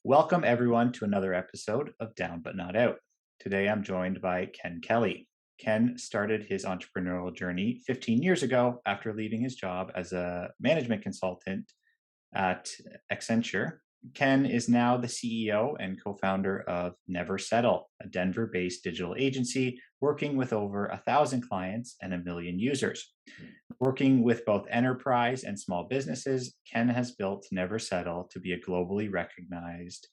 Welcome, everyone, to another episode of Down But Not Out. Today, I'm joined by Ken Kelly. Ken started his entrepreneurial journey 15 years ago after leaving his job as a management consultant at Accenture. Ken is now the CEO and co founder of Never Settle, a Denver based digital agency working with over 1,000 clients and 1 million users. Working with both enterprise and small businesses, Ken has built Never Settle to be a globally recognized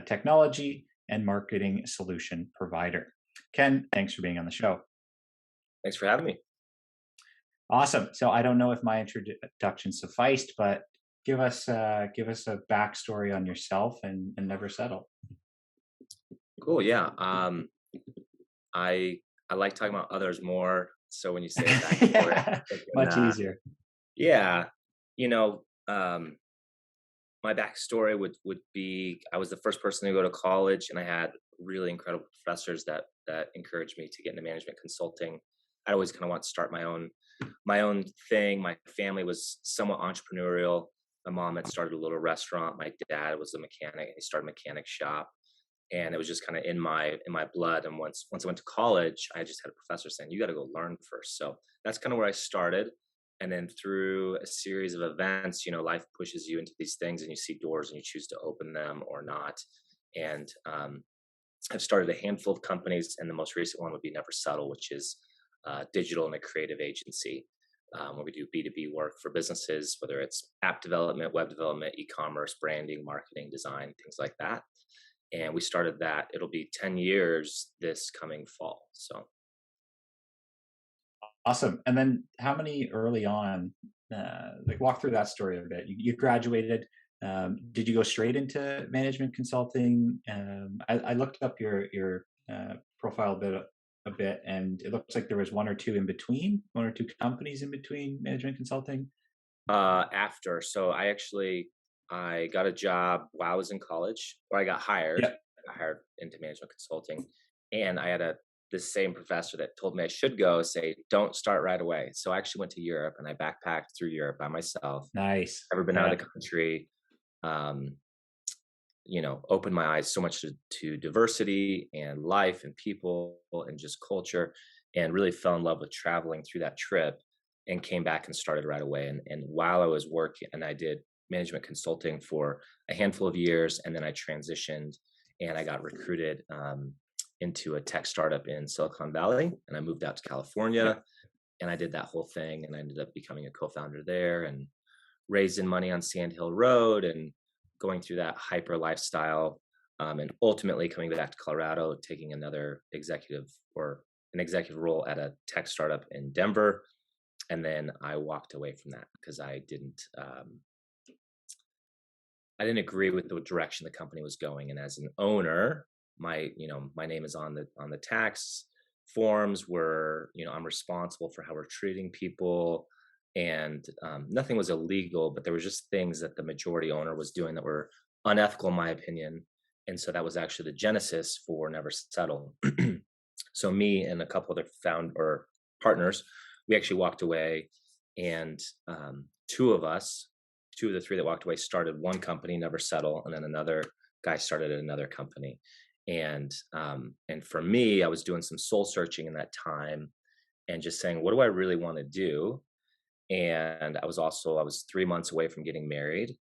technology and marketing solution provider. Ken, thanks for being on the show. Thanks for having me. Awesome. So I don't know if my introduction sufficed, but give us a backstory on yourself and Never Settle. Cool. Yeah. I like talking about others more. So when you say backstory, Yeah, much easier. yeah, you know, my backstory would be I was the first person to go to college, and I had really incredible professors that encouraged me to get into management consulting. I always kind of want to start my own thing. My family was somewhat entrepreneurial. My mom had started a little restaurant. My dad was a mechanic. He started a mechanic shop, and it was just kind of in my blood. And once I went to college, I just had a professor saying, "You got to go learn first." So that's kind of where I started. And then through a series of events, life pushes you into these things, and you see doors, and you choose to open them or not. And I've started a handful of companies, and the most recent one would be Never Settle, which is digital and a creative agency where we do B2B work for businesses, whether it's app development, web development, e-commerce, branding, marketing, design, things like that. And we started that. It'll be 10 years this coming fall. So Awesome. And then how many early on, walk through that story a bit. You graduated. Did you go straight into management consulting? I looked up your profile a bit, and it looks like there was one or two in between, one or two companies in between management consulting. after, so I got a job while I was in college, or I got hired. Yeah. I got hired into management consulting, and I had the same professor that told me I should go say, "Don't start right away." So I actually went to Europe, and I backpacked through Europe by myself. Nice. Never been out Yeah. of the country. Um, opened my eyes so much to diversity and life and people and just culture, and really fell in love with traveling through that trip, and came back and started right away. And while I was working, and I did management consulting for a handful of years, and then I transitioned and I got recruited into a tech startup in Silicon Valley, and I moved out to Yeah. California, and I did that whole thing, and I ended up becoming a co-founder there, and raising money on Sand Hill Road, and going through that hyper lifestyle, and ultimately coming back to Colorado, taking an executive role at a tech startup in Denver. And then I walked away from that because I didn't agree with the direction the company was going. And as an owner, my name is on the tax forms, where I'm responsible for how we're treating people, and nothing was illegal, but there was just things that the majority owner was doing that were unethical, in my opinion. And so that was actually the genesis for Never Settle. So me and a couple other or partners, we actually walked away, and two of the three that walked away started one company, Never Settle, and then another guy started another company. And for me, I was doing some soul searching in that time, and just saying, what do I really want to do? And I was 3 months away from getting married,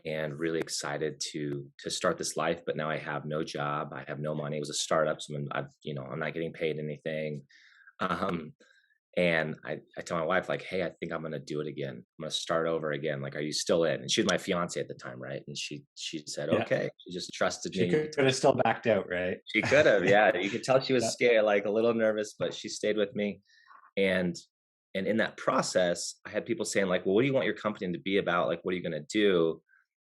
and really excited to start this life. But now I have no job, I have no money. It was a startup, so I'm not getting paid anything. Um, and I tell my wife, like, "Hey, I think I'm gonna do it again. I'm gonna start over again. Like, are you still in?" And she was my fiance at the time, right? And she said, Yeah. "Okay." She just trusted She me. could have still backed out, right? She could have, yeah. You could tell she Yeah. was scared, like a little nervous, but she stayed with me. And in that process, I had people saying, like, "Well, what do you want your company to be about? Like, what are you gonna do?"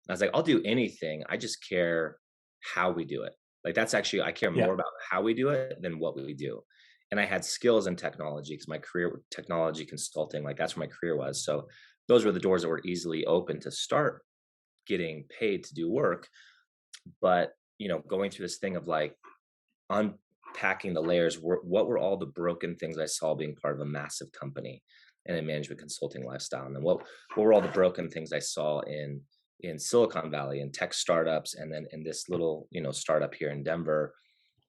I was like, "I'll do anything. I just care how we do it." Like, that's actually, I care Yeah. more about how we do it than what we do. And I had skills in technology because my career with technology consulting, like, that's where my career was. So those were the doors that were easily open to start getting paid to do work. But, going through this thing of like unpacking the layers, what were all the broken things I saw being part of a massive company and a management consulting lifestyle? And then what were all the broken things I saw in in Silicon Valley and tech startups, and then in this little, startup here in Denver,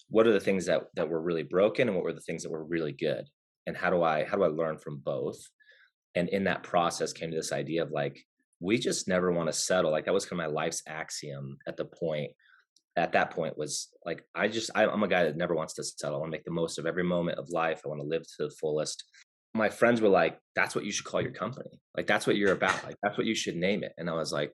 what are the things that were really broken and what were the things that were really good? And how do I learn from both? And in that process came to this idea of like, we just never want to settle. Like that was kind of my life's axiom at that point was like, I'm a guy that never wants to settle. I want to make the most of every moment of life. I want to live to the fullest. My friends were like, that's what you should call your company. Like, that's what you're about. Like, that's what you should name it. And I was like,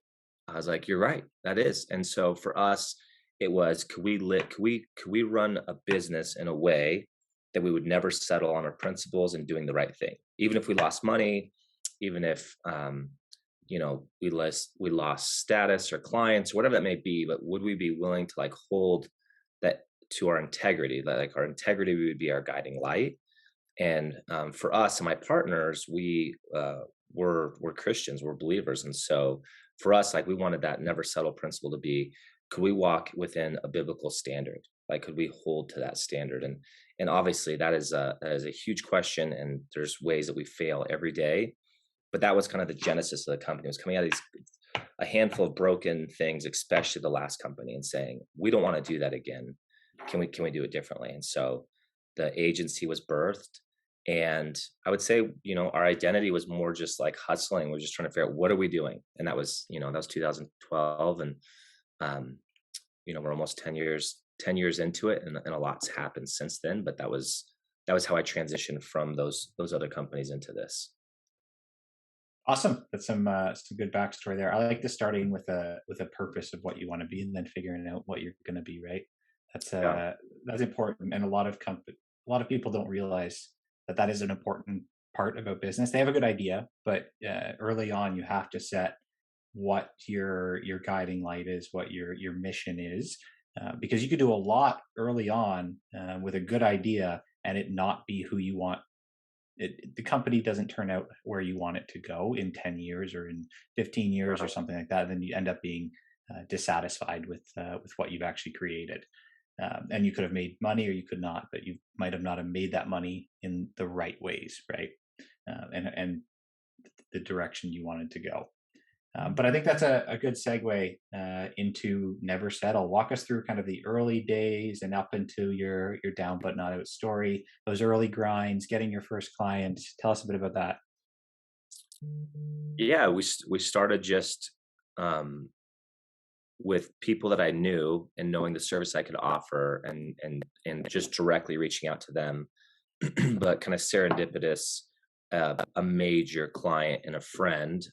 you're right. That is. And so for us, it was, could we run a business in a way that we would never settle on our principles and doing the right thing, even if we lost money, even if, we lost status or clients, whatever that may be, but would we be willing to like hold that to our integrity? That like our integrity would be our guiding light. And for us and my partners, we're Christians, we're believers, and so for us, like we wanted that never settle principle to be: could we walk within a biblical standard? Like, could we hold to that standard? And obviously, that is a huge question, and there's ways that we fail every day. But that was kind of the genesis of the company. It was coming out of a handful of broken things, especially the last company, and saying we don't want to do that again. Can we do it differently? And so the agency was birthed. And I would say, our identity was more just like hustling. We're just trying to figure out what are we doing. And that was 2012. And, we're almost 10 years into it, and a lot's happened since then. But that was how I transitioned from those other companies into this. Awesome. That's some good backstory there. I like the starting with a purpose of what you want to be, and then figuring out what you're going to be. Right. That's Yeah. uh that's important, and a lot of people don't realize that that is an important part about business. They have a good idea, but early on, you have to set what your guiding light is, what your mission is, because you could do a lot early on with a good idea and it not be who you want the company doesn't turn out where you want it to go in 10 years or in 15 years or Right. something like that. Then you end up being dissatisfied with what you've actually created. And you could have made money or you could not, but you might have not have made that money in the right ways, right? And the direction you wanted to go. But I think that's a good segue into Never Settle. Walk us through kind of the early days and up into your down but not out story. Those early grinds, getting your first client. Tell us a bit about that. Yeah, we started just um, with people that I knew and knowing the service I could offer, and just directly reaching out to them. But kind of serendipitous, a major client and a friend.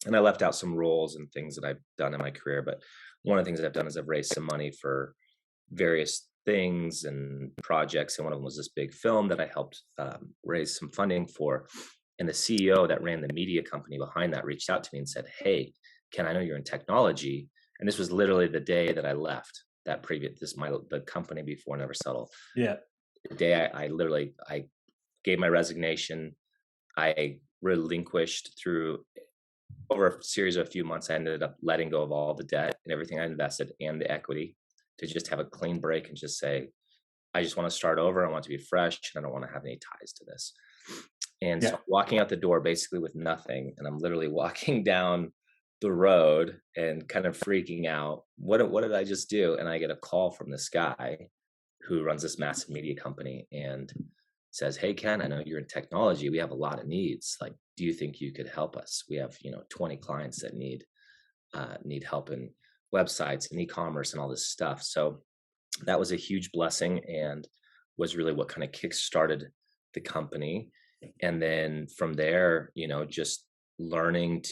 And I left out some roles and things that I've done in my career. But one of the things I've done is I've raised some money for various things and projects. And one of them was this big film that I helped raise some funding for. And the CEO that ran the media company behind that reached out to me and said, "Hey, Ken, I know you're in technology." And this was literally the day that I left the company before Never Settle. Yeah. The day I gave my resignation. I relinquished through over a series of a few months. I ended up letting go of all the debt and everything I invested and the equity to just have a clean break and just say, I just want to start over. I want to be fresh and I don't want to have any ties to this. And so Yeah. I'm walking out the door basically with nothing. And I'm literally walking down the road and kind of freaking out. What did I just do? And I get a call from this guy who runs this massive media company and says, "Hey, Ken, I know you're in technology. We have a lot of needs. Like, do you think you could help us? We have, 20 clients that need help in websites and e-commerce and all this stuff." So that was a huge blessing and was really what kind of kick-started the company. And then from there, just learning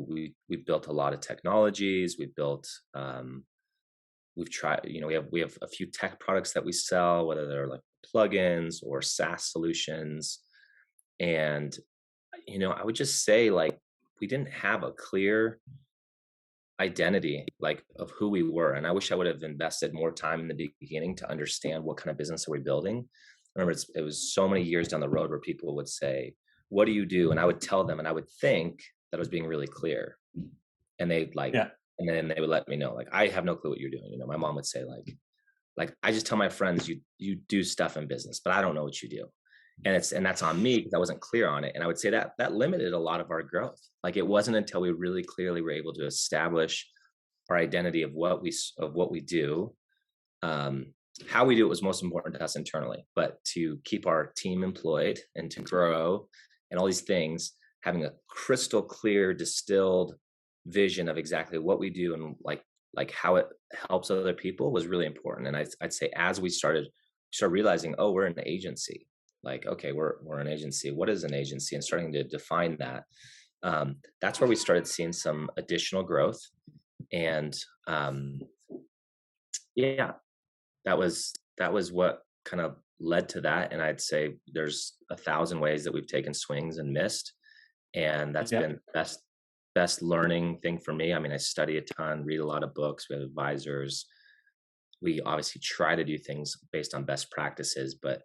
we built a lot of technologies. We've tried, we have a few tech products that we sell, whether they're like plugins or SaaS solutions. And, I would just say like we didn't have a clear identity like of who we were. And I wish I would have invested more time in the beginning to understand what kind of business are we building. I remember it was so many years down the road where people would say, "What do you do?" And I would tell them, and I would think that I was being really clear. And Yeah. and then they would let me know, like, "I have no clue what you're doing." My mom would say, like, "I just tell my friends you do stuff in business, but I don't know what you do." And that's on me because I wasn't clear on it. And I would say that that limited a lot of our growth. Like it wasn't until we really clearly were able to establish our identity of what we do, um, how we do it was most important to us internally, but to keep our team employed and to grow and all these things, having a crystal clear, distilled vision of exactly what we do and like how it helps other people was really important. And I'd say as we start realizing, oh, we're an agency. Like, okay, we're an agency. What is an agency? And starting to define that. That's where we started seeing some additional growth. And yeah, that was what kind of led to that. And I'd say there's 1,000 ways that we've taken swings and missed, and that's Yeah. been best learning thing for me. I mean, I study a ton, read a lot of books. We have advisors. We obviously try to do things based on best practices, but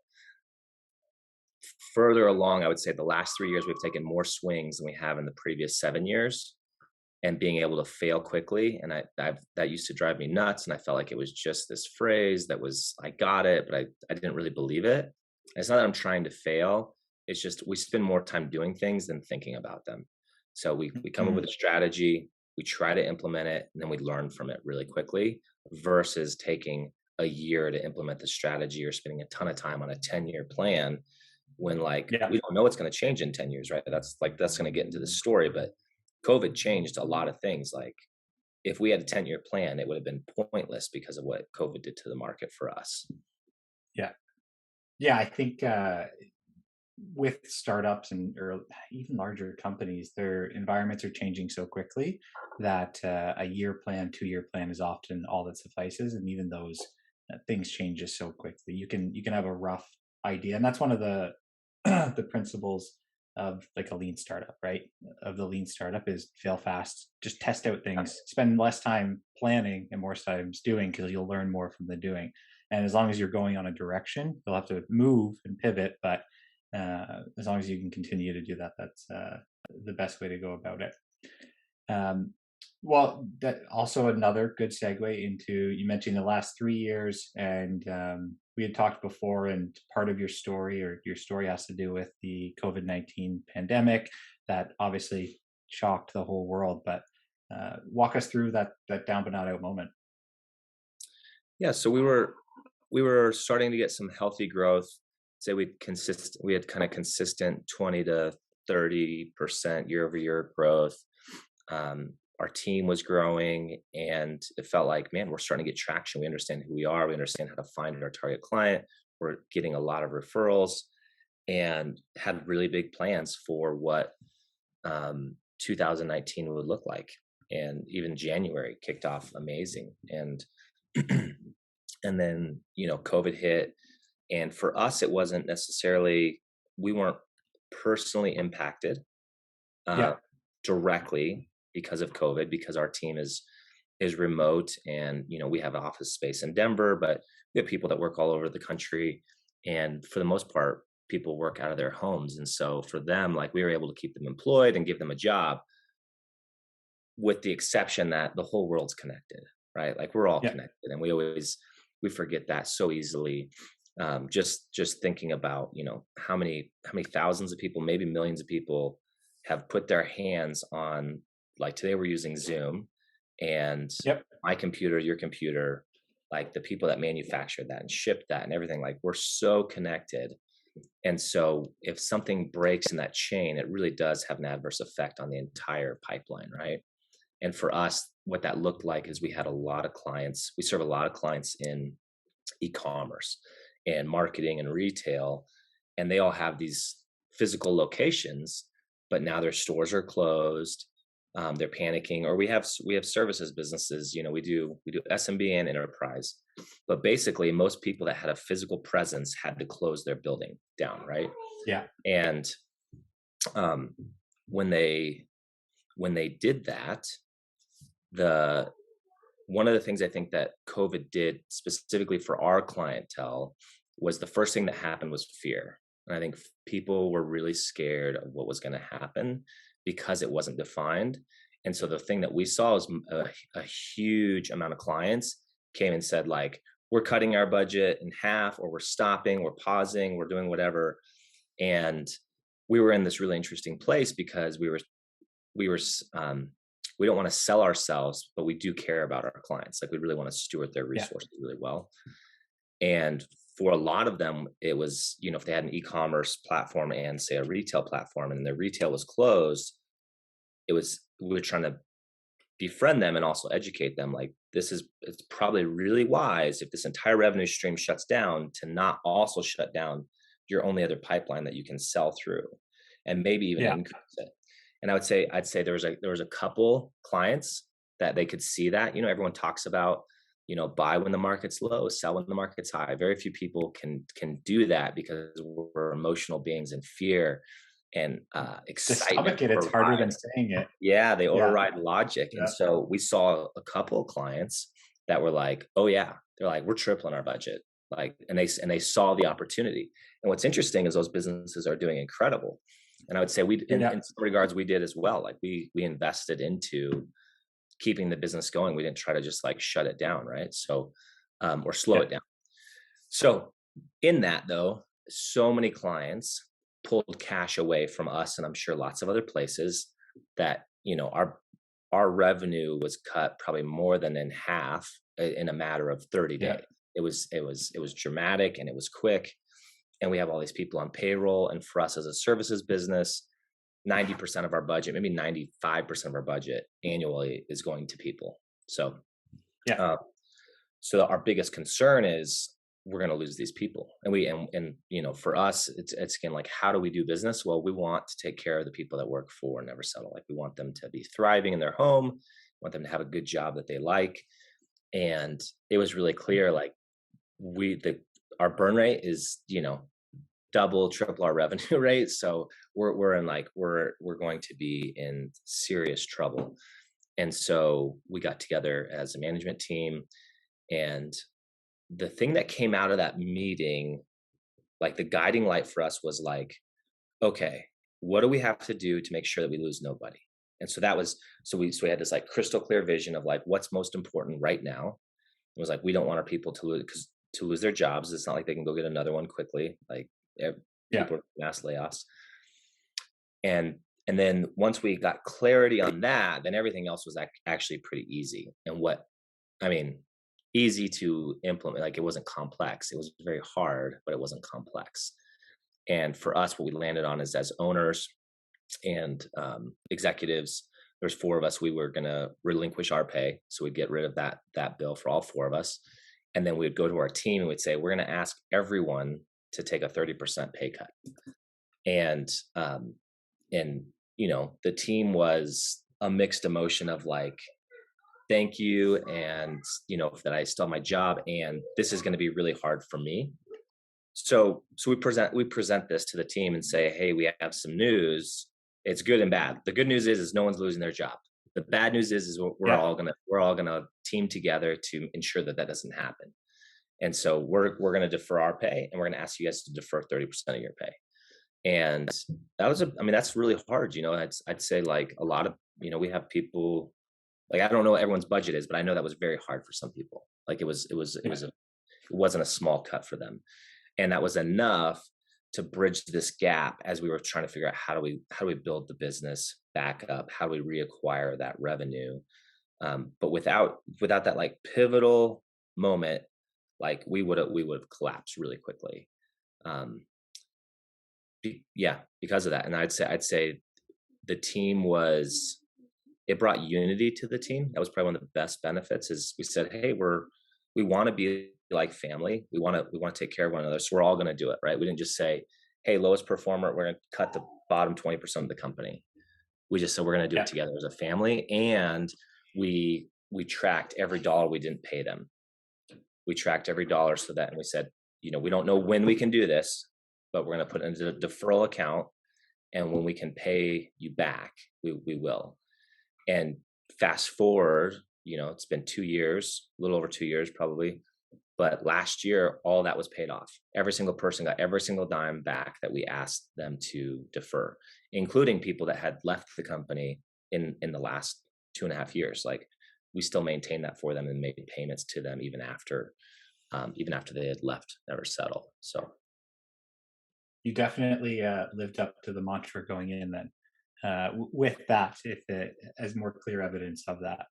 further along, I would say the last 3 years we've taken more swings than we have in the previous 7 years, and being able to fail quickly. And that used to drive me nuts. And I felt like it was just this phrase that was, I got it, but I didn't really believe it. And it's not that I'm trying to fail. It's just, we spend more time doing things than thinking about them. So we come up with Mhm. a strategy, we try to implement it, and then we learn from it really quickly versus taking a year to implement the strategy or spending a ton of time on a 10-year plan when like Yeah. we don't know what's going to change in 10 years, right? That's going to get into the story, but COVID changed a lot of things. Like if we had a 10-year plan, it would have been pointless because of what COVID did to the market for us. Yeah. Yeah. I think with startups and or even larger companies, their environments are changing so quickly that a year plan, 2-year plan is often all that suffices. And even those things change just so quickly. You can have a rough idea, and that's one of the the principles of like a lean startup, right? Of the lean startup is fail fast, just test out things, spend less time planning and more time doing because you'll learn more from the doing. And as long as you're going on a direction, you'll have to move and pivot, but as long as you can continue to do that, that's the best way to go about it. Um, well, that also another good segue into you mentioned the last 3 years, and we had talked before, and part of your story or your story has to do with the COVID-19 pandemic that obviously shocked the whole world. But walk us through that down but not out moment. Yeah, so we were starting to get some healthy growth. Say we had kind of consistent 20 to 30% year over year growth. Our team was growing, and it felt like, man, we're starting to get traction. We understand who we are. We understand how to find our target client. We're getting a lot of referrals, and had really big plans for what 2019 would look like. And even January kicked off amazing. And and then COVID hit, and for us, it wasn't necessarily, we weren't personally impacted uh, Yeah, directly because of COVID, because our team is remote, and we have an office space in Denver, but we have people that work all over the country, and for the most part, people work out of their homes, and so for them, like we were able to keep them employed and give them a job, with the exception that the whole world's connected, right? Like we're all yeah, connected, and we forget that so easily. Just thinking about how many thousands of people, maybe millions of people, have put their hands on, like today we're using Zoom, and yep, my computer, your computer, like the people that manufacture that and ship that and everything, like we're so connected. And so if something breaks in that chain, it really does have an adverse effect on the entire pipeline, right? And for us, what that looked like is we had a lot of clients. We serve a lot of clients in e-commerce and marketing and retail, and they all have these physical locations, but now their stores are closed. They're panicking. Or we have services businesses. We do SMB and enterprise, but basically most people that had a physical presence had to close their building down, right? yeah, And um, when they did that, the one of the things I think that COVID did specifically for our clientele was, the first thing that happened was fear. And I think people were really scared of what was going to happen because it wasn't defined. And so the thing that we saw is a huge amount of clients came and said, like, we're cutting our budget in half, or we're stopping, we're pausing, we're doing whatever. And we were in this really interesting place because we were we don't want to sell ourselves, but we do care about our clients. Like we really want to steward their Yeah. resources really well. And for a lot of them, it was, if they had an e-commerce platform and say a retail platform and their retail was closed, we were trying to befriend them and also educate them. Like it's probably really wise if this entire revenue stream shuts down to not also shut down your only other pipeline that you can sell through and maybe even Yeah. increase it. And I'd say there was a couple clients that they could see that, everyone talks about, buy when the market's low, sell when the market's high. Very few people can do that because we're emotional beings, and fear and To excitement stomach it, it's harder than overrides. saying it. Yeah, they Yeah. override logic. And Yeah. so we saw a couple of clients that were like, "Oh yeah," they're like, "We're tripling our budget." Like, and they saw the opportunity. And what's interesting is those businesses are doing incredible. And I would say Yeah. in some regards, we did as well. Like we invested into keeping the business going. We didn't try to just like shut it down, right? So, or slow Yeah. it down. So in that though, so many clients pulled cash away from us, and I'm sure lots of other places that, our revenue was cut probably more than in half in a matter of 30 Yeah. days. It was dramatic and it was quick. And we have all these people on payroll. And for us as a services business, 90% of our budget, maybe 95% of our budget annually is going to people. So, Yeah. uh, so our biggest concern is we're going to lose these people. And for us, it's again, like, how do we do business? Well, we want to take care of the people that work for Never Settle. Like we want them to be thriving in their home, want them to have a good job that they like. And it was really clear, like our burn rate is, double, triple our revenue rate. So we're going to be in serious trouble. And so we got together as a management team, and the thing that came out of that meeting, like the guiding light for us was like, okay, what do we have to do to make sure that we lose nobody? And so that was, so we had this like crystal clear vision of like, what's most important right now. It was like, we don't want our people to lose their jobs. It's not like they can go get another one quickly. Like Yeah. people are mass layoffs. And and then once we got clarity on that, then everything else was actually pretty easy. And I mean, easy to implement. Like it wasn't complex. It was very hard, but it wasn't complex. And for us, what we landed on is as owners and executives, there's four of us. We were going to relinquish our pay, so we'd get rid of that bill for all four of us, and then we'd go to our team and we'd say we're going to ask everyone to take a 30% pay cut. And the team was a mixed emotion of like, thank you, and that I still have my job, and this is going to be really hard for me. So we present this to the team and say, hey, we have some news. It's good and bad. The good news is no one's losing their job. The bad news is we're Yeah. all gonna team together to ensure that doesn't happen. And so we're gonna defer our pay, and we're gonna ask you guys to defer 30% of your pay. And that's really hard. I'd say like a lot of, we have people, like, I don't know what everyone's budget is, but I know that was very hard for some people. Like it wasn't a small cut for them. And that was enough to bridge this gap as we were trying to figure out how do we build the business back up? How do we reacquire that revenue? But without that like pivotal moment, like we would have collapsed really quickly. Um, yeah, because of that. And I'd say the team it brought unity to the team. That was probably one of the best benefits. Is we said, hey, we want to be like family. We want to take care of one another. So we're all going to do it, right? We didn't just say, hey, lowest performer, we're going to cut the bottom 20% of the company. We just said we're going to do Yeah. it together as a family, and we tracked every dollar we didn't pay them. We tracked every dollar, and we said, we don't know when we can do this, but we're going to put it into a deferral account, and when we can pay you back, we will. And fast forward, it's been 2 years, a little over 2 years probably. But last year, all that was paid off. Every single person got every single dime back that we asked them to defer, including people that had left the company in the last 2.5 years. Like we still maintained that for them and made payments to them even after they had left Never Settle. So You definitely lived up to the mantra going in then. With that, if it as more clear evidence of that.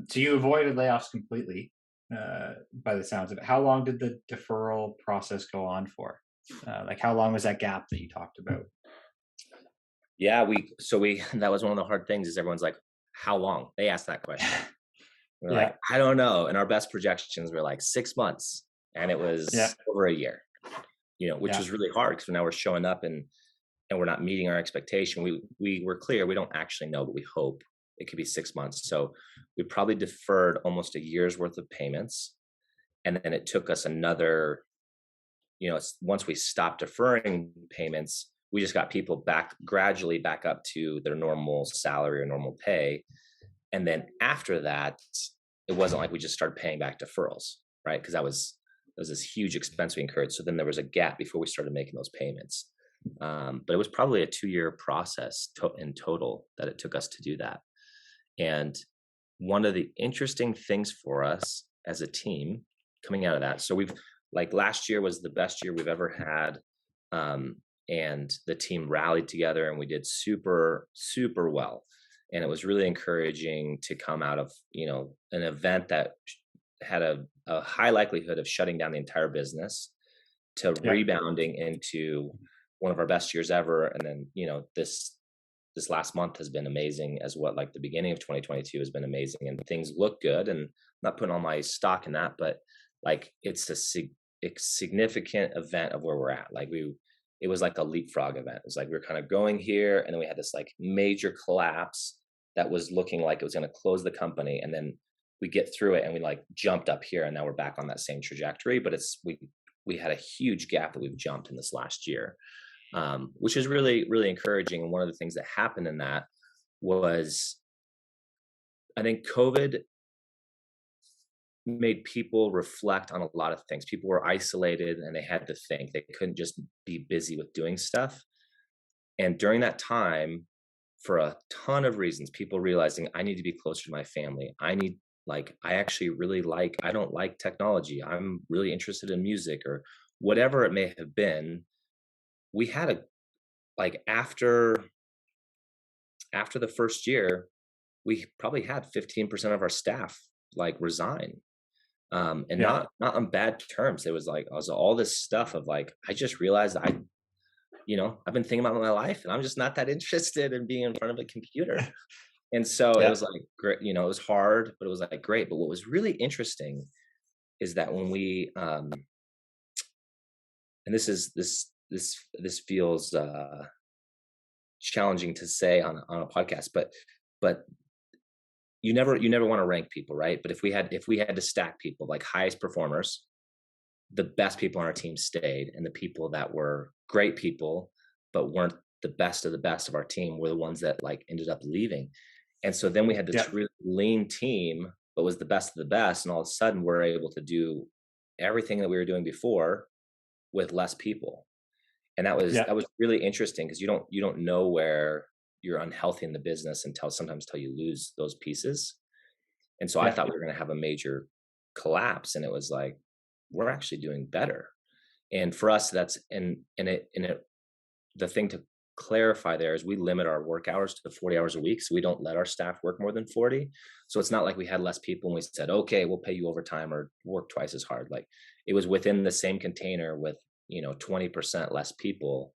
So you avoided layoffs completely, by the sounds of it. How long did the deferral process go on for? Like, how long was that gap that you talked about? Yeah, we that was one of the hard things is everyone's like, "How long?" They asked that question. We're Yeah, like, "I don't know." And our best projections were like 6 months, and it yeah, was over a year, which yeah, was really hard because now we're showing up and we're not meeting our expectation. We were clear, we don't actually know, but we hope it could be 6 months. So we probably deferred almost a year's worth of payments, and then it took us another, once we stopped deferring payments, we just got people back gradually back up to their normal salary or normal pay. And then after that, it wasn't like we just started paying back deferrals, right? Because that was this huge expense we incurred. So then there was a gap before we started making those payments. But it was probably a 2-year process in total that it took us to do that. And one of the interesting things for us as a team coming out of that, so we've like last year was the best year we've ever had. And the team rallied together and we did super, super well. And it was really encouraging to come out of, an event that had a high likelihood of shutting down the entire business to yeah, rebounding into one of our best years ever. And then, this last month has been amazing as what like the beginning of 2022 has been amazing and things look good. And I'm not putting all my stock in that, but like it's a significant event of where we're at. Like it was like a leapfrog event. It was like we were kind of going here and then we had this like major collapse that was looking like it was going to close the company. And then we get through it and we like jumped up here and now we're back on that same trajectory. But we had a huge gap that we've jumped in this last year, which is really, really encouraging. And one of the things that happened in that was I think COVID made people reflect on a lot of things. People were isolated and they had to think. They couldn't just be busy with doing stuff. And during that time, for a ton of reasons, people realizing I need to be closer to my family. I actually really I don't like technology. I'm really interested in music or whatever it may have been. We had a, like, after the first year, we probably had 15% of our staff like resign. And yeah, not on bad terms. There was all this stuff of like, I just realized I've been thinking about my life and I'm just not that interested in being in front of a computer. And so it yeah, was like great, it was hard, but it was like great. But what was really interesting is that when we and this feels challenging to say on a podcast, but you never want to rank people, right? But if we had to stack people like highest performers, the best people on our team stayed, and the people that were great people but weren't the best of the best of our team were the ones that like ended up leaving. And so then we had yeah, this really lean team, but was the best of the best, and all of a sudden we're able to do everything that we were doing before with less people. And that was yeah, that was really interesting because you don't know where you're unhealthy in the business until you lose those pieces. And so I yeah, thought we were going to have a major collapse, and it was like we're actually doing better. And for us, that's and it the thing to clarify there is we limit our work hours to 40 hours a week, so we don't let our staff work more than 40. So it's not like we had less people and we said, okay, we'll pay you overtime or work twice as hard. Like it was within the same container with 20% less people,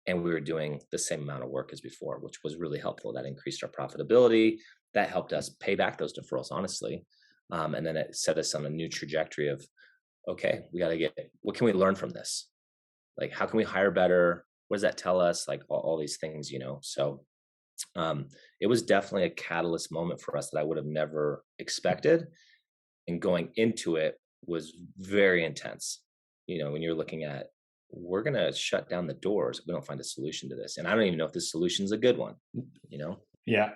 and we were doing the same amount of work as before, which was really helpful. That increased our profitability. That helped us pay back those deferrals, honestly. And then it set us on a new trajectory of, okay, we got to what can we learn from this? Like, how can we hire better? What does that tell us? Like all these things. So it was definitely a catalyst moment for us that I would have never expected. And going into it was very intense. When you're looking at, we're going to shut down the doors if we don't find a solution to this. And I don't even know if this solution is a good one, you know, yeah.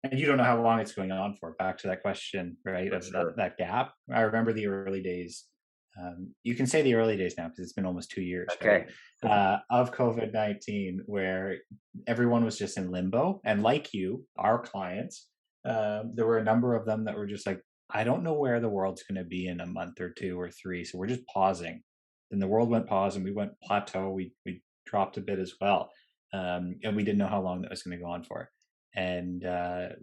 And you don't know how long it's going on for. Back to that question, right? for Of that sure. gap. I remember the early days. You can say the early days now because it's been almost 2 years, right? Okay. Of COVID-19, where everyone was just in limbo, and like you, our clients, there were a number of them that were just like, I don't know where the world's going to be in a month or two or three, so we're just pausing. then the world went pause and we went plateau. We dropped a bit as well, and we didn't know how long that was going to go on for. And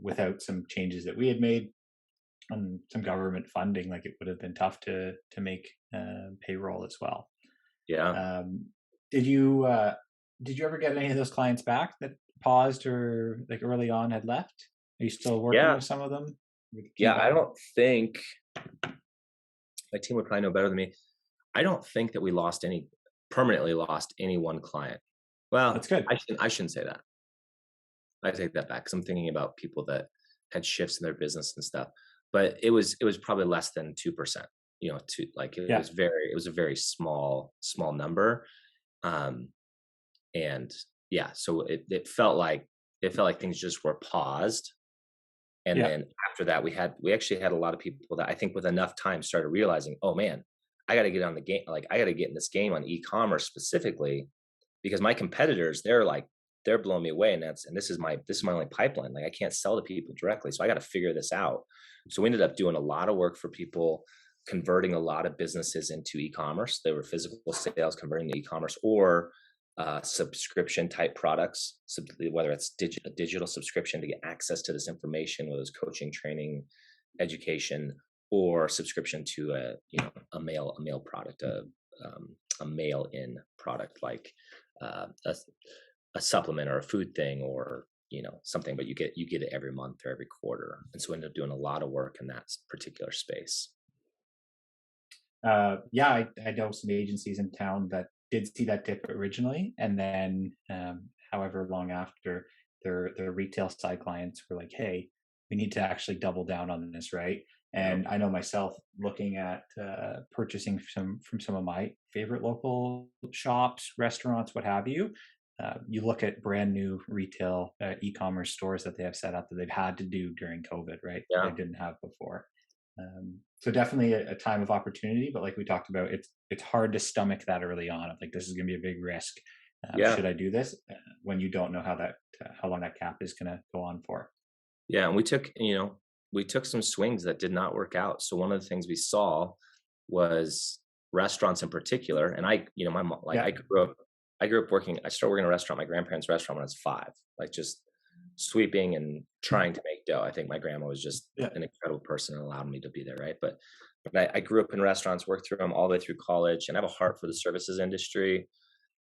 without some changes that we had made and some government funding, like it would have been tough to make payroll as well. Yeah. Um, did you ever get any of those clients back that paused or like early on had left? Are you still working Yeah. with some of them? Can you Yeah. I don't think my team would probably know better than me. I don't think that we permanently lost any one client. That's Well, good. I shouldn't say that. I take that back because I'm thinking about people that had shifts in their business and stuff. But it was probably less than 2%. To like Yeah, it was a very small number. Um, and yeah, so it felt like things just were paused. And yeah, then after that, we actually had a lot of people that I think with enough time started realizing, oh man, I got to get on the game. Like I got to get in this game on e-commerce specifically because my competitors, they're blowing me away. And this is my only pipeline. Like I can't sell to people directly. So I got to figure this out. So we ended up doing a lot of work for people, converting a lot of businesses into e-commerce. They were physical sales converting to e-commerce or subscription type products, whether it's a digital subscription to get access to this information, whether it's coaching, training, education, or subscription to a mail product, a mail in product like a supplement or a food thing or something, but you get it every month or every quarter. And so we ended up doing a lot of work in that particular space. yeah. I know some agencies in town that did see that dip originally, and then however long after, their retail side clients were like, "Hey, we need to actually double down on this, right?" Yeah. And I know myself looking at purchasing from some of my favorite local shops, restaurants, what have you. You look at brand new retail e-commerce stores that they have set up that they've had to do during COVID, right? That they Yeah. didn't have before. So definitely a time of opportunity, but like we talked about, it's hard to stomach that early on. Of like, this is going to be a big risk. Yeah. Should I do this when you don't know how long that cap is going to go on for? Yeah, and we took some swings that did not work out. So one of the things we saw was restaurants in particular. And my mom, like Yeah, I grew up working. I started working in a restaurant, my grandparents' restaurant when I was 5, like just sweeping and trying to make dough. I think my grandma was just yeah, an incredible person and allowed me to be there, right? But I grew up in restaurants, worked through them all the way through college, and I have a heart for the services industry.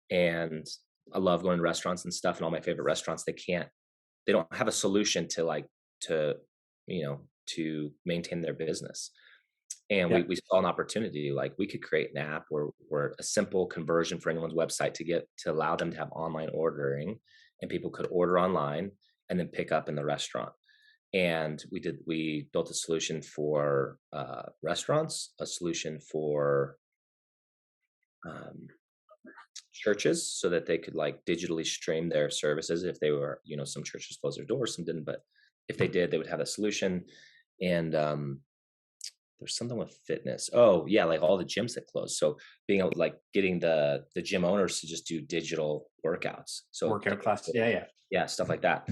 And I love going to restaurants and stuff. And all my favorite restaurants, they don't have a solution to to maintain their business. And we yeah, we saw an opportunity, like we could create an app where a simple conversion for anyone's website to allow them to have online ordering, and people could order online and then pick up in the restaurant. And we built a solution for restaurants, a solution for um, churches so that they could like digitally stream their services if they were, some churches closed their doors, some didn't, but if they did, they would have a solution. And there's something with fitness. Oh yeah, like all the gyms that closed. So being able like getting the gym owners to just do digital workouts. So workout class. Yeah, yeah, yeah, stuff like that.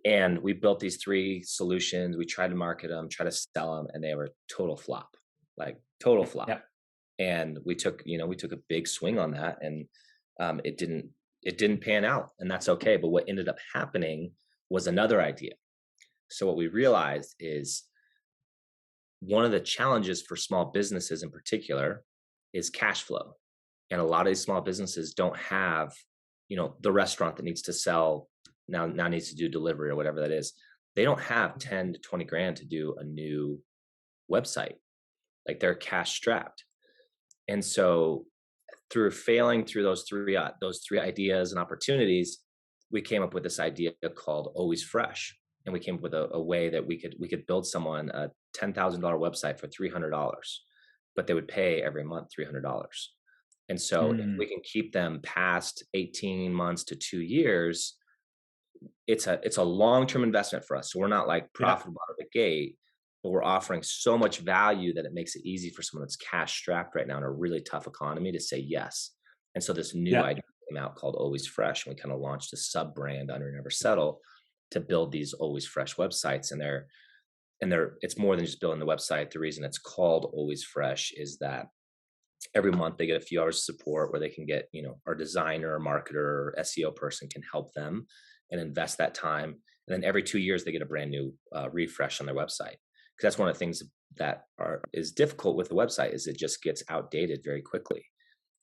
And we built these 3 solutions. We tried to market them, try to sell them, and they were total flop, like total flop. yeah, And we took a big swing on that, and it didn't pan out, and that's okay. But what ended up happening was another idea. So what we realized is one of the challenges for small businesses in particular is cash flow. And a lot of these small businesses don't have, the restaurant that needs to sell now needs to do delivery or whatever that is. They don't have 10 to 20 grand to do a new website. Like they're cash strapped. And so through failing through those three ideas and opportunities, we came up with this idea called Always Fresh. And we came up with a way that we could build someone a $10,000 website for $300, but they would pay every month $300. And so if we mm, can keep them past 18 months to 2 years, it's a long-term investment for us. So we're not like yeah, profitable out of the gate, but we're offering so much value that it makes it easy for someone that's cash strapped right now in a really tough economy to say yes. And so this new yeah, idea came out called Always Fresh, and we kind of launched a sub brand under Never Settle to build these Always Fresh websites. And it's more than just building the website. The reason it's called Always Fresh is that every month they get a few hours of support where they can get, our designer or marketer or SEO person can help them and invest that time. And then every 2 years they get a brand new refresh on their website. Because that's one of the things that is difficult with the website is it just gets outdated very quickly.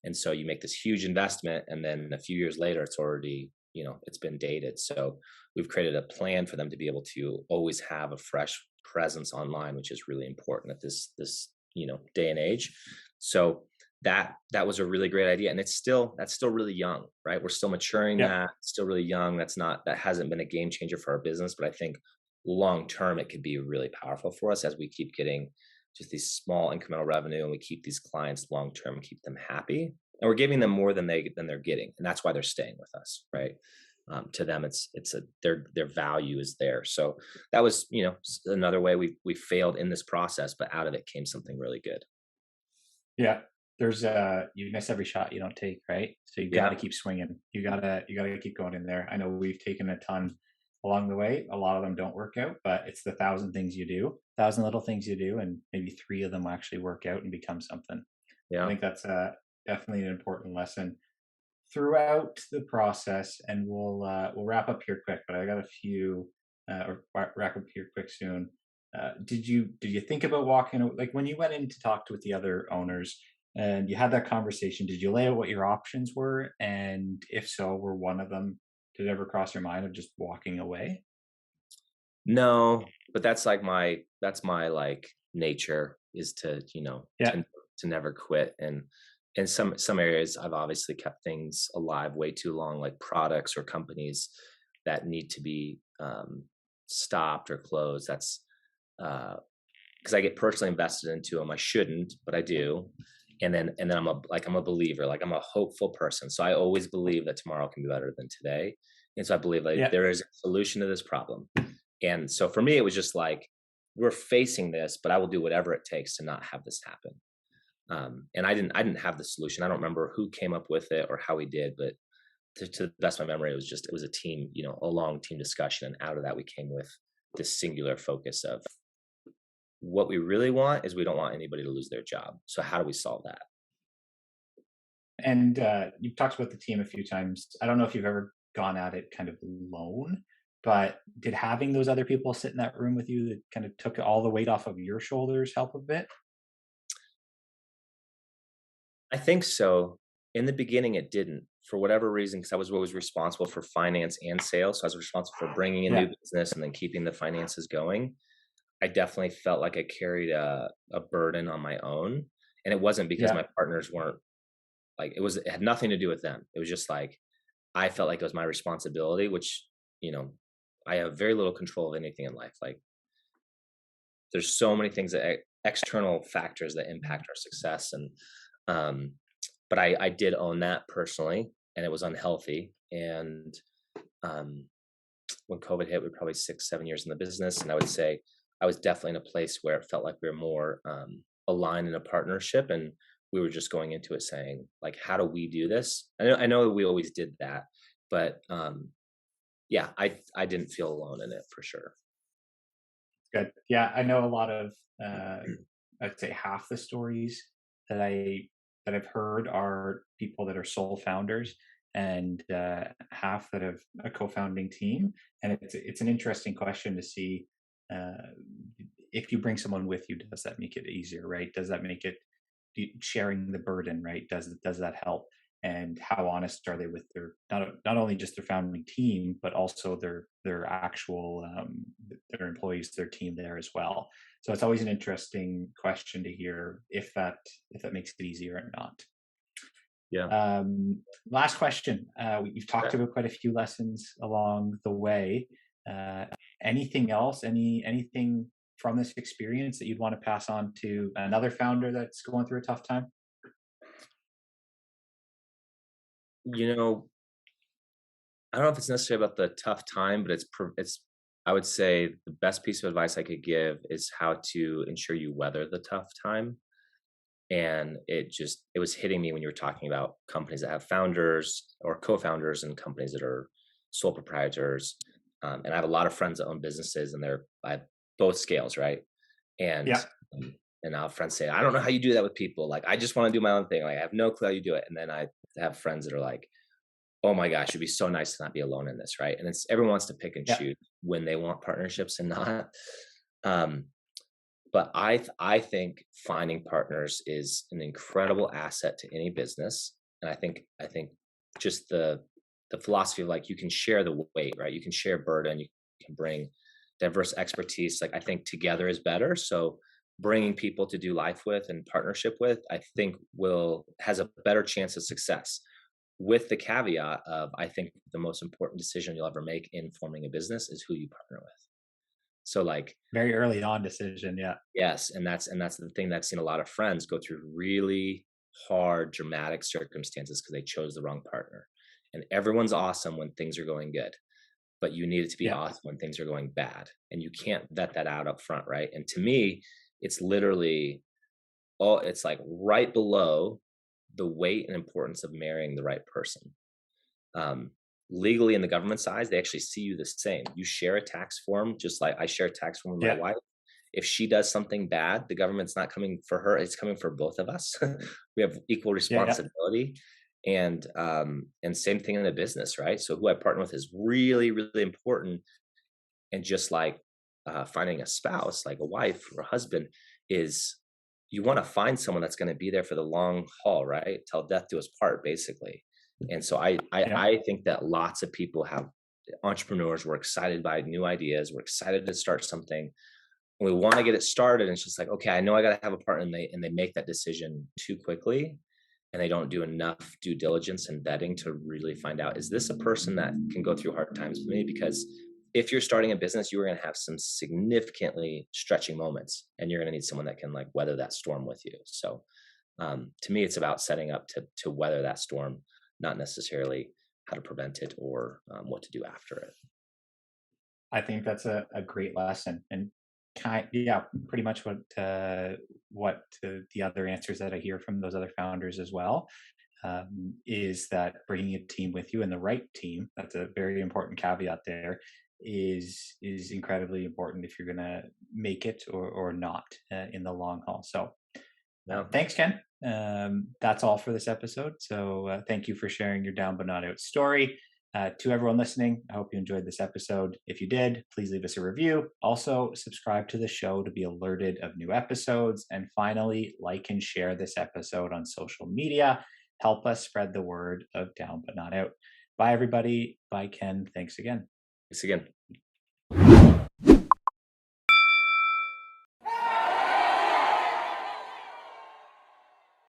And so you make this huge investment and then a few years later it's already, it's been dated. So we've created a plan for them to be able to always have a fresh presence online, which is really important at this day and age. So that was a really great idea, and that's still really young, right? We're still maturing Yeah. that, still really young. That hasn't been a game changer for our business, but I think long term it could be really powerful for us as we keep getting just these small incremental revenue and we keep these clients long term, keep them happy, and we're giving them more than they're getting, and that's why they're staying with us, right? To them, their value is there. So that was another way we failed in this process, but out of it came something really good. Yeah. There's you miss every shot you don't take, right? So you got to Yeah. keep swinging. You got to keep going in there. I know we've taken a ton along the way. A lot of them don't work out, but it's the thousand things you do, thousand little things you do, and maybe three of them will actually work out and become something. I Yeah. think that's definitely an important lesson throughout the process. And we'll wrap up here quick. But I got a few wrap up here quick soon. Did you think about walking like when you went in to talk with the other owners and you had that conversation? Did you lay out what your options were, and if so, were one of them? Did it ever cross your mind of just walking away? No, but that's my like nature is to, Yeah, to never quit. And in some areas I've obviously kept things alive way too long, like products or companies that need to be stopped or closed. That's because I get personally invested into them. I shouldn't, but I do. And then I'm a believer, like I'm a hopeful person. So I always believe that tomorrow can be better than today. And so I believe like yeah, there is a solution to this problem. And so for me, it was just like, we're facing this, but I will do whatever it takes to not have this happen. And I didn't have the solution. I don't remember who came up with it or how we did, but to the best of my memory, it was a team, a long team discussion. And out of that, we came with this singular focus of what we really want is we don't want anybody to lose their job. So how do we solve that? and you've talked about the team a few times. I don't know if you've ever gone at it kind of alone, but did having those other people sit in that room with you that kind of took all the weight off of your shoulders help a bit? I think so. In the beginning, it didn't for whatever reason, because I was always responsible for finance and sales. So I was responsible for bringing in Yeah, new business and then keeping the finances going. I definitely felt like I carried a burden on my own. And it wasn't because yeah. my partners weren't like, it had nothing to do with them. It was just like, I felt like it was my responsibility, which, you know, I have very little control of anything in life. Like there's so many things that external factors that impact our success. And, um, but I did own that personally and it was unhealthy. And, um, when COVID hit, we were probably 6, 7 years in the business. And I would say I was definitely in a place where it felt like we were more aligned in a partnership. And we were just going into it saying, like, how do we do this? I know we always did that, but yeah, I didn't feel alone in it for sure. Good. Yeah, I know a lot of, uh, I'd say half the stories that I've heard are people that are sole founders, and half that have a co-founding team. And it's an interesting question to see, uh, if you bring someone with you, does that make it easier, right? Does that make it sharing the burden, right? Does that help? And how honest are they with their not only just their founding team, but also their actual their employees, their team there as well. So it's always an interesting question to hear if that makes it easier or not. Yeah. Last question. You've talked Okay. about quite a few lessons along the way. Uh, Anything else? Anything from this experience that you'd want to pass on to another founder that's going through a tough time? You know, I don't know if it's necessarily about the tough time, but I would say the best piece of advice I could give is how to ensure you weather the tough time. And it was hitting me when you were talking about companies that have founders or co-founders and companies that are sole proprietors. And I have a lot of friends that own businesses and I have both scales, right? And Yeah, And I'll have friends say, I don't know how you do that with people. Like, I just want to do my own thing. Like, I have no clue how you do it. And then I have friends that are like, oh my gosh, it'd be so nice to not be alone in this, right? And it's everyone wants to pick and Yeah. choose when they want partnerships and not. Um, but I think finding partners is an incredible asset to any business. And I think just the philosophy of like you can share the weight, right? You can share burden, you can bring diverse expertise. Like I think together is better. So bringing people to do life with and partnership with, I think will has a better chance of success. With the caveat of I think the most important decision you'll ever make in forming a business is who you partner with. So like Very early on decision. Yeah. yes, and that's the thing that I've seen a lot of friends go through really hard, dramatic circumstances because they chose the wrong partner. And everyone's awesome when things are going good, but you need it to be Yeah. awesome when things are going bad. And you can't vet that out up front, right? And to me, it's literally it's like right below the weight and importance of marrying the right person. Um, Legally in the government side, they actually see you the same. You share a tax form, just like I share a tax form with my Yeah. wife. If she does something bad, the government's not coming for her, it's coming for both of us. We have equal Yeah. Yeah. responsibility. And same thing in a business, right? So who I partner with is really, really important. And just like finding a spouse, like a wife or a husband, is you want to find someone that's going to be there for the long haul, right? Till death do us part, basically. And so I, I Yeah. I think that lots of people have entrepreneurs. We're excited by new ideas. We're excited to start something. We want to get it started. And it's just like, okay, I know I got to have a partner, and they make that decision too quickly, and they don't do enough due diligence and vetting to really find out, is this a person that can go through hard times with me? Because if you're starting a business, you are going to have some significantly stretching moments, and you're going to need someone that can like weather that storm with you. So to me, it's about setting up to weather that storm, not necessarily how to prevent it or what to do after it. I think that's a great lesson, and yeah, pretty much what the other answers that I hear from those other founders as well, is that bringing a team with you, and the right team, that's a very important caveat there, is incredibly important if you're going to make it or not in the long haul. So No, thanks, Ken. That's all for this episode. So thank you for sharing your down but not out story. To everyone listening, I hope you enjoyed this episode. If you did, please leave us a review. Also, subscribe to the show to be alerted of new episodes. And finally, like and share this episode on social media. Help us spread the word of down but not out. Bye, everybody. Bye, Ken. Thanks again. thanks again.